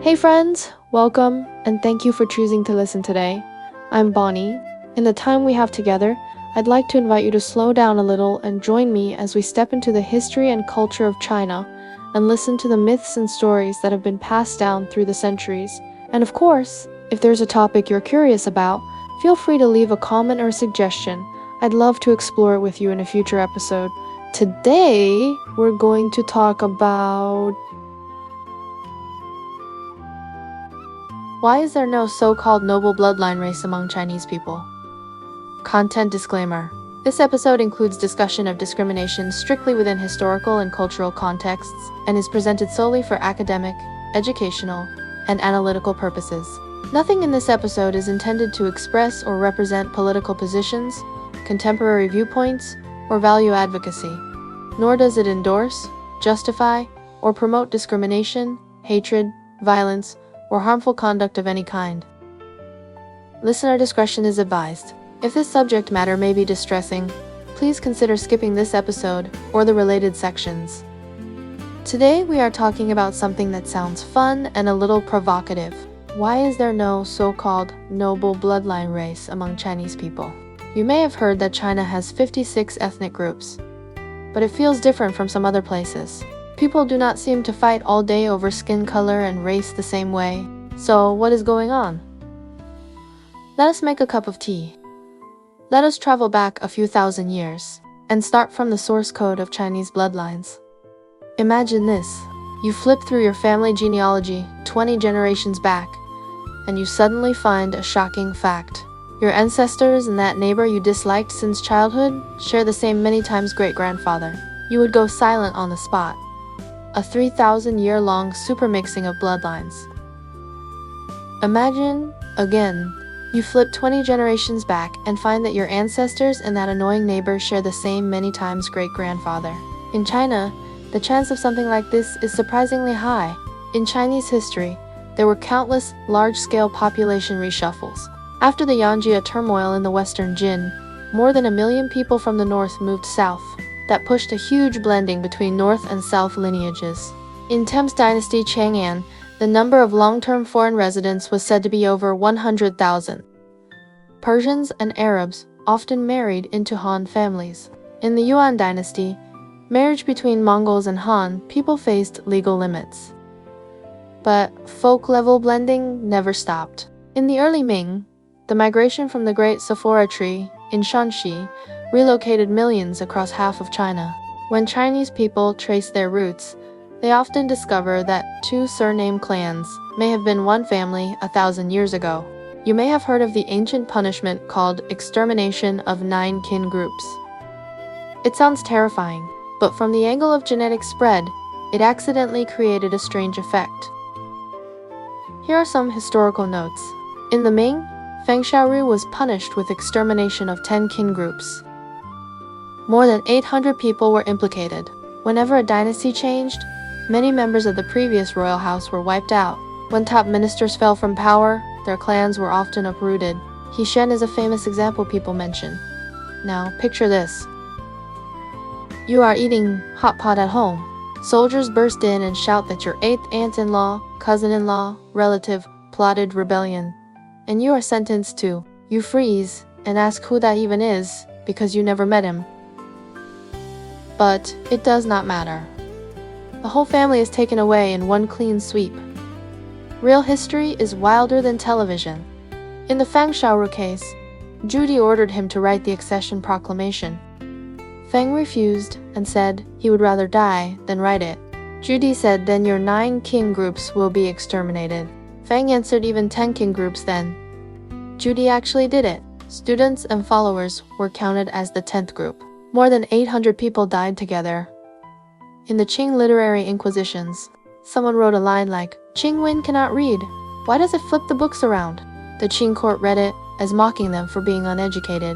Hey friends, welcome and thank you for choosing to listen today. I'm Bonnie. In the time we have together, I'd like to invite you to slow down a little and join me as we step into the history and culture of China and listen to the myths and stories that have been passed down through the centuries. And of course, if there's a topic you're curious about, feel free to leave a comment or suggestion. I'd love to explore it with you in a future episode. Today, we're going to talk about why is there no so-called noble bloodline race among Chinese people? Content disclaimer. This episode includes discussion of discrimination strictly within historical and cultural contexts and is presented solely for academic, educational, and analytical purposes. Nothing in this episode is intended to express or represent political positions, contemporary viewpoints, or value advocacy, nor does it endorse, justify, or promote discrimination, hatred, violence, or harmful conduct of any kind. Listener discretion is advised. If this subject matter may be distressing, please consider skipping this episode or the related sections. Today we are talking about something that sounds fun and a little provocative. Why is there no so-called noble bloodline race among Chinese people? You may have heard that China has 56 ethnic groups, but it feels different from some other places. People do not seem to fight all day over skin color and race the same way. So, what is going on? Let us make a cup of tea. Let us travel back a few thousand years and start from the source code of Chinese bloodlines. Imagine this. You flip through your family genealogy 20 generations back, and you suddenly find a shocking fact. Your ancestors and that neighbor you disliked since childhood share the same many times great-grandfather. You would go silent on the spot. A 3,000-year-long supermixing of bloodlines. Imagine, again, you flip 20 generations back and find that your ancestors and that annoying neighbor share the same many times great-grandfather. In China, the chance of something like this is surprisingly high. In Chinese history, there were countless large-scale population reshuffles. After the Yanjia turmoil in the western Jin, more than 1 million people from the north moved south. That pushed a huge blending between north and south lineages. In Tang's dynasty Chang'an, the number of long-term foreign residents was said to be over 100,000. Persians and Arabs often married into Han families. In the Yuan dynasty, marriage between Mongols and Han people faced legal limits. But folk-level blending never stopped. In the early Ming, the migration from the Great Sephora Tree in Shanxi relocated millions across half of China. When Chinese people trace their roots, they often discover that two surname clans may have been one family 1,000 years ago. You may have heard of the ancient punishment called extermination of 9 kin groups. It sounds terrifying, but from the angle of genetic spread, it accidentally created a strange effect. Here are some historical notes. In the Ming, Feng Xiaoru was punished with extermination of 10 kin groups. More than 800 people were implicated. Whenever a dynasty changed, many members of the previous royal house were wiped out. When top ministers fell from power, their clans were often uprooted. He Shen is a famous example people mention. Now, picture this. You are eating hot pot at home. Soldiers burst in and shout that your 8th aunt-in-law, cousin-in-law, relative plotted rebellion. And you are sentenced to. You freeze and ask who that even is, because you never met him. But it does not matter. The whole family is taken away in one clean sweep. Real history is wilder than television. In the Feng Xiaoru case, Judy ordered him to write the accession proclamation. Feng refused and said he would rather die than write it. Judy said, then your 9 kin groups will be exterminated. Feng answered, even 10 kin groups then. Judy actually did it. Students and followers were counted as the 10th group. More than 800 people died together. In the Qing literary inquisitions, someone wrote a line like, Qing Wen cannot read. Why does it flip the books around? The Qing court read it as mocking them for being uneducated.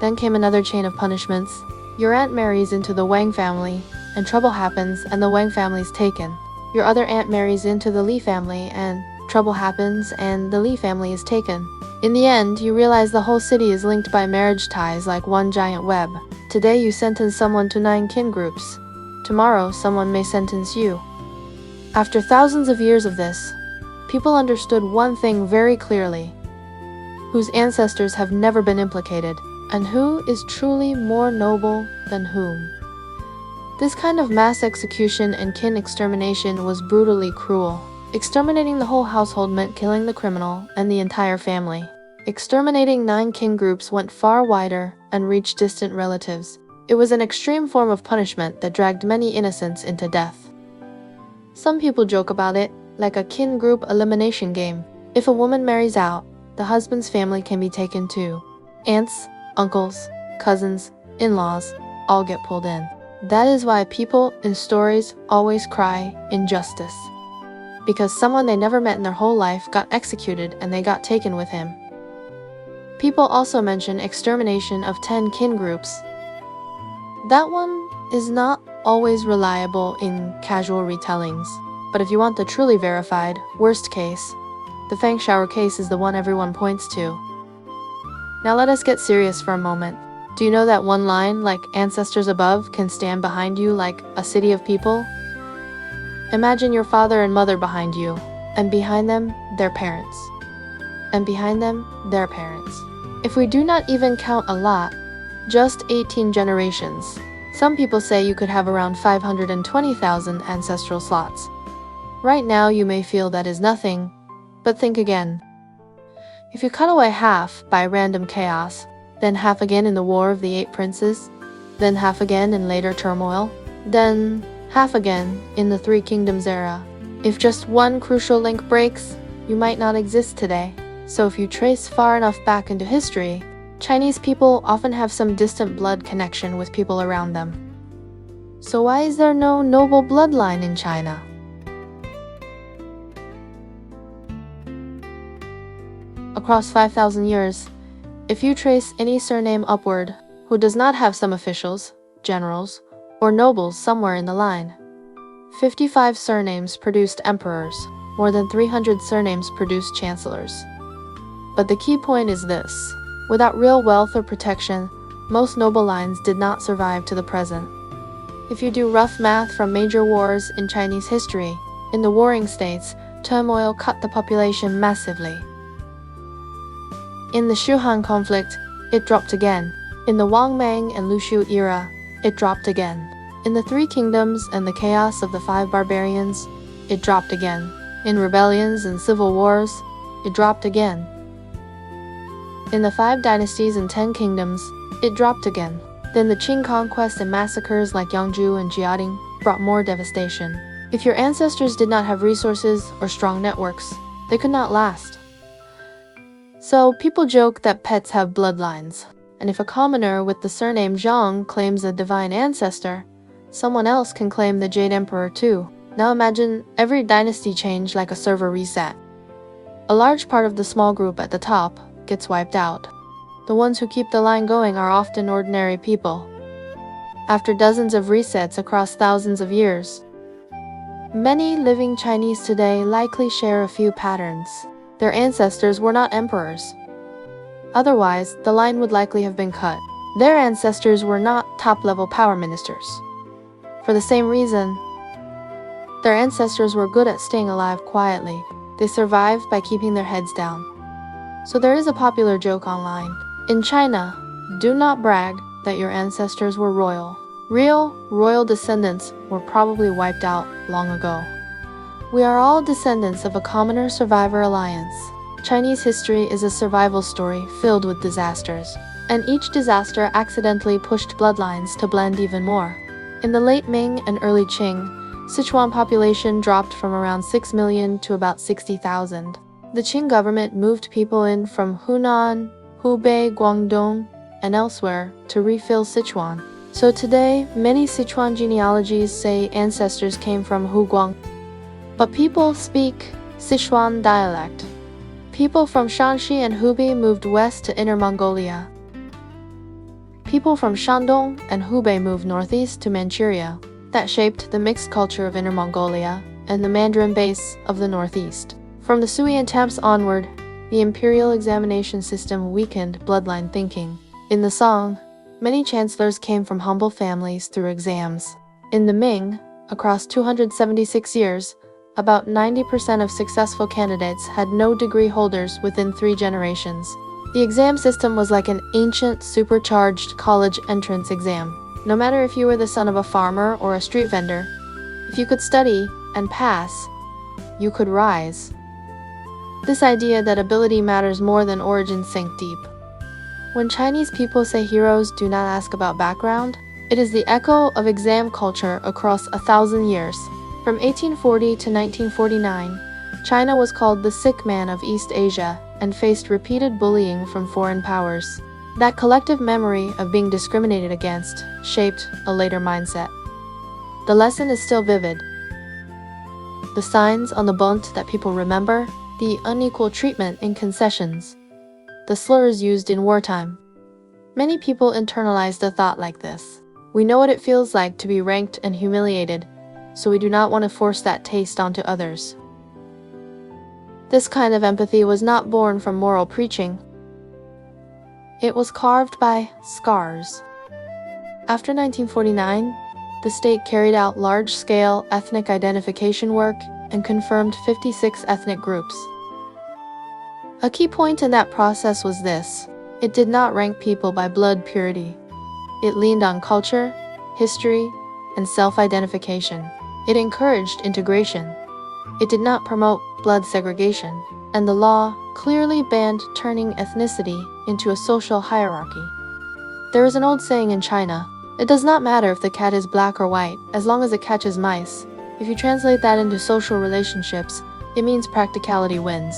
Then came another chain of punishments. Your aunt marries into the Wang family, and trouble happens and the Wang family is taken. Your other aunt marries into the Li family, and trouble happens and the Li family is taken. In the end, you realize the whole city is linked by marriage ties like one giant web. Today you sentence someone to 9 kin groups. Tomorrow, someone may sentence you. After thousands of years of this, people understood one thing very clearly: whose ancestors have never been implicated, and who is truly more noble than whom. This kind of mass execution and kin extermination was brutally cruel. Exterminating the whole household meant killing the criminal and the entire family. Exterminating 9 kin groups went far wider and reached distant relatives. It was an extreme form of punishment that dragged many innocents into death. Some people joke about it, like a kin group elimination game. If a woman marries out, the husband's family can be taken too. Aunts, uncles, cousins, in-laws, all get pulled in. That is why people in stories always cry injustice. Because someone they never met in their whole life got executed and they got taken with him. People also mention extermination of 10 kin groups. That one is not always reliable in casual retellings. But if you want the truly verified, worst case, the Fang shower case is the one everyone points to. Now let us get serious for a moment. Do you know that one line, like ancestors above, can stand behind you like a city of people? Imagine your father and mother behind you, and behind them, their parents. And behind them, their parents. If we do not even count a lot, just 18 generations. Some people say you could have around 520,000 ancestral slots. Right now you may feel that is nothing, but think again. If you cut away half by random chaos, then half again in the War of the 8 Princes, then half again in later turmoil, then half again in the 3 Kingdoms era. If just one crucial link breaks, you might not exist today. So if you trace far enough back into history, Chinese people often have some distant blood connection with people around them. So why is there no noble bloodline in China? Across 5,000 years, if you trace any surname upward who does not have some officials, generals, or nobles somewhere in the line, 55 surnames produced emperors, more than 300 surnames produced chancellors. But the key point is this: without real wealth or protection, most noble lines did not survive to the present. If you do rough math from major wars in Chinese history, in the warring states, turmoil cut the population massively. In the Shuhan conflict, it dropped again. In the Wang Mang and Lu Xu era, it dropped again. In the 3 Kingdoms and the chaos of the 5 barbarians, it dropped again. In rebellions and civil wars, it dropped again. In the 5 dynasties and 10 kingdoms, it dropped again. Then the Qing conquest and massacres like Yangzhou and Jiading brought more devastation. If your ancestors did not have resources or strong networks, they could not last. So people joke that pets have bloodlines, and if a commoner with the surname Zhang claims a divine ancestor, someone else can claim the Jade Emperor too. Now imagine every dynasty change like a server reset. A large part of the small group at the top gets wiped out. The ones who keep the line going are often ordinary people. After dozens of resets across thousands of years, many living Chinese today likely share a few patterns. Their ancestors were not emperors. Otherwise, the line would likely have been cut. Their ancestors were not top-level power ministers. For the same reason, their ancestors were good at staying alive quietly. They survived by keeping their heads down. So there is a popular joke online. In China, do not brag that your ancestors were royal. Real, royal descendants were probably wiped out long ago. We are all descendants of a commoner survivor alliance. Chinese history is a survival story filled with disasters, and each disaster accidentally pushed bloodlines to blend even more. In the late Ming and early Qing, Sichuan population dropped from around 6 million to about 60,000. The Qing government moved people in from Hunan, Hubei, Guangdong, and elsewhere to refill Sichuan. So today, many Sichuan genealogies say ancestors came from Huguang. But people speak Sichuan dialect. People from Shanxi and Hubei moved west to Inner Mongolia. People from Shandong and Hubei moved northeast to Manchuria. That shaped the mixed culture of Inner Mongolia and the Mandarin base of the northeast. From the Sui and Tamps onward, the imperial examination system weakened bloodline thinking. In the Song, many chancellors came from humble families through exams. In the Ming, across 276 years, about 90% of successful candidates had no degree holders within 3 generations. The exam system was like an ancient, supercharged college entrance exam. No matter if you were the son of a farmer or a street vendor, if you could study and pass, you could rise. This idea that ability matters more than origin sank deep. When Chinese people say heroes do not ask about background, it is the echo of exam culture across 1,000 years. From 1840 to 1949, China was called the sick man of East Asia and faced repeated bullying from foreign powers. That collective memory of being discriminated against shaped a later mindset. The lesson is still vivid. The signs on the bund that people remember, the unequal treatment in concessions, the slurs used in wartime. Many people internalize the thought like this. We know what it feels like to be ranked and humiliated, so we do not want to force that taste onto others. This kind of empathy was not born from moral preaching. It was carved by scars. After 1949, the state carried out large-scale ethnic identification work and confirmed 56 ethnic groups. A key point in that process was this: it did not rank people by blood purity. It leaned on culture, history, and self-identification. It encouraged integration. It did not promote blood segregation, and the law clearly banned turning ethnicity into a social hierarchy. There is an old saying in China, it does not matter if the cat is black or white, as long as it catches mice. If you translate that into social relationships, it means practicality wins.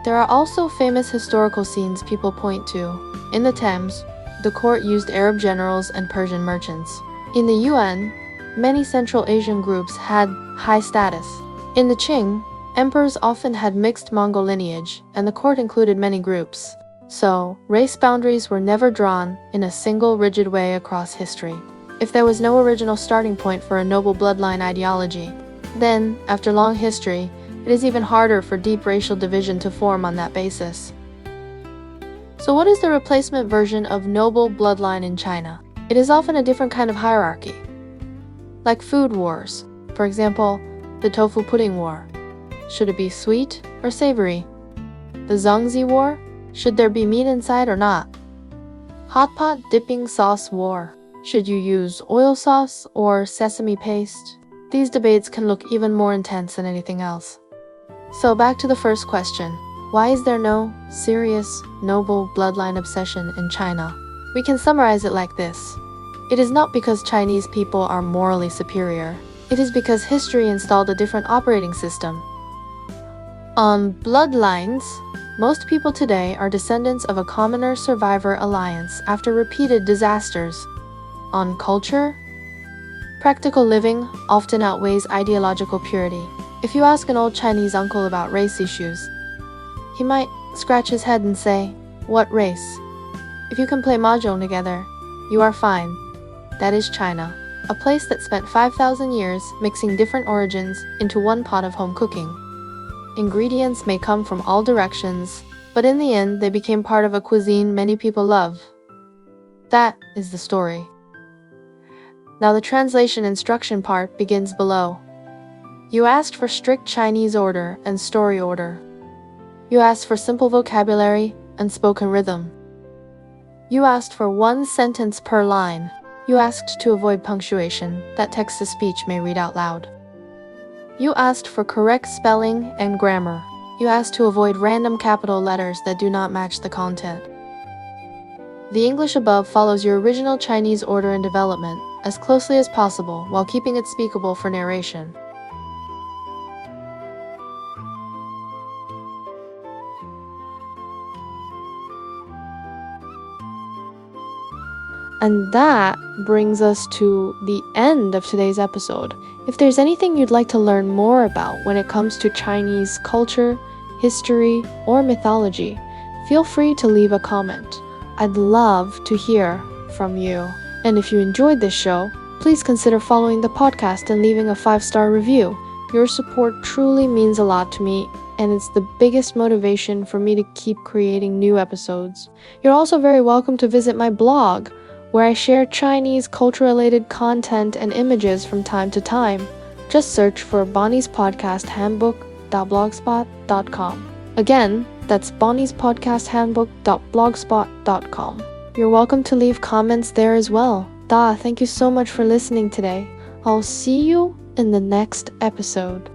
There are also famous historical scenes people point to. In the Thames, the court used Arab generals and Persian merchants. In the UN, many Central Asian groups had high status. In the Qing, emperors often had mixed Mongol lineage, and the court included many groups. So, race boundaries were never drawn in a single rigid way across history. If there was no original starting point for a noble bloodline ideology, then, after long history, it is even harder for deep racial division to form on that basis. So what is the replacement version of noble bloodline in China? It is often a different kind of hierarchy. Like food wars. For example, the tofu pudding war. Should it be sweet or savory? The Zongzi war. Should there be meat inside or not? Hot pot dipping sauce war. Should you use oil sauce or sesame paste? These debates can look even more intense than anything else. So back to the first question. Why is there no serious, noble bloodline obsession in China? We can summarize it like this. It is not because Chinese people are morally superior. It is because history installed a different operating system. On bloodlines, most people today are descendants of a commoner-survivor alliance after repeated disasters. On culture, practical living often outweighs ideological purity. If you ask an old Chinese uncle about race issues, he might scratch his head and say, "What race? If you can play mahjong together, you are fine." That is China, a place that spent 5,000 years mixing different origins into one pot of home cooking. Ingredients may come from all directions, but in the end, they became part of a cuisine many people love. That is the story. Now the translation instruction part begins below. You asked for strict Chinese order and story order. You asked for simple vocabulary and spoken rhythm. You asked for one sentence per line. You asked to avoid punctuation that text-to-speech may read out loud. You asked for correct spelling and grammar. You asked to avoid random capital letters that do not match the content. The English above follows your original Chinese order and development as closely as possible while keeping it speakable for narration. And that brings us to the end of today's episode. If there's anything you'd like to learn more about when it comes to Chinese culture, history, or mythology, feel free to leave a comment. I'd love to hear from you. And if you enjoyed this show, please consider following the podcast and leaving a 5-star review. Your support truly means a lot to me, and it's the biggest motivation for me to keep creating new episodes. You're also very welcome to visit my blog, where I share Chinese culture-related content and images from time to time. Just search for Bonnie's Podcast Handbook.blogspot.com. Again, that's Bonnie's Podcast Handbook.blogspot.com. You're welcome to leave comments there as well. Thank you so much for listening today. I'll see you in the next episode.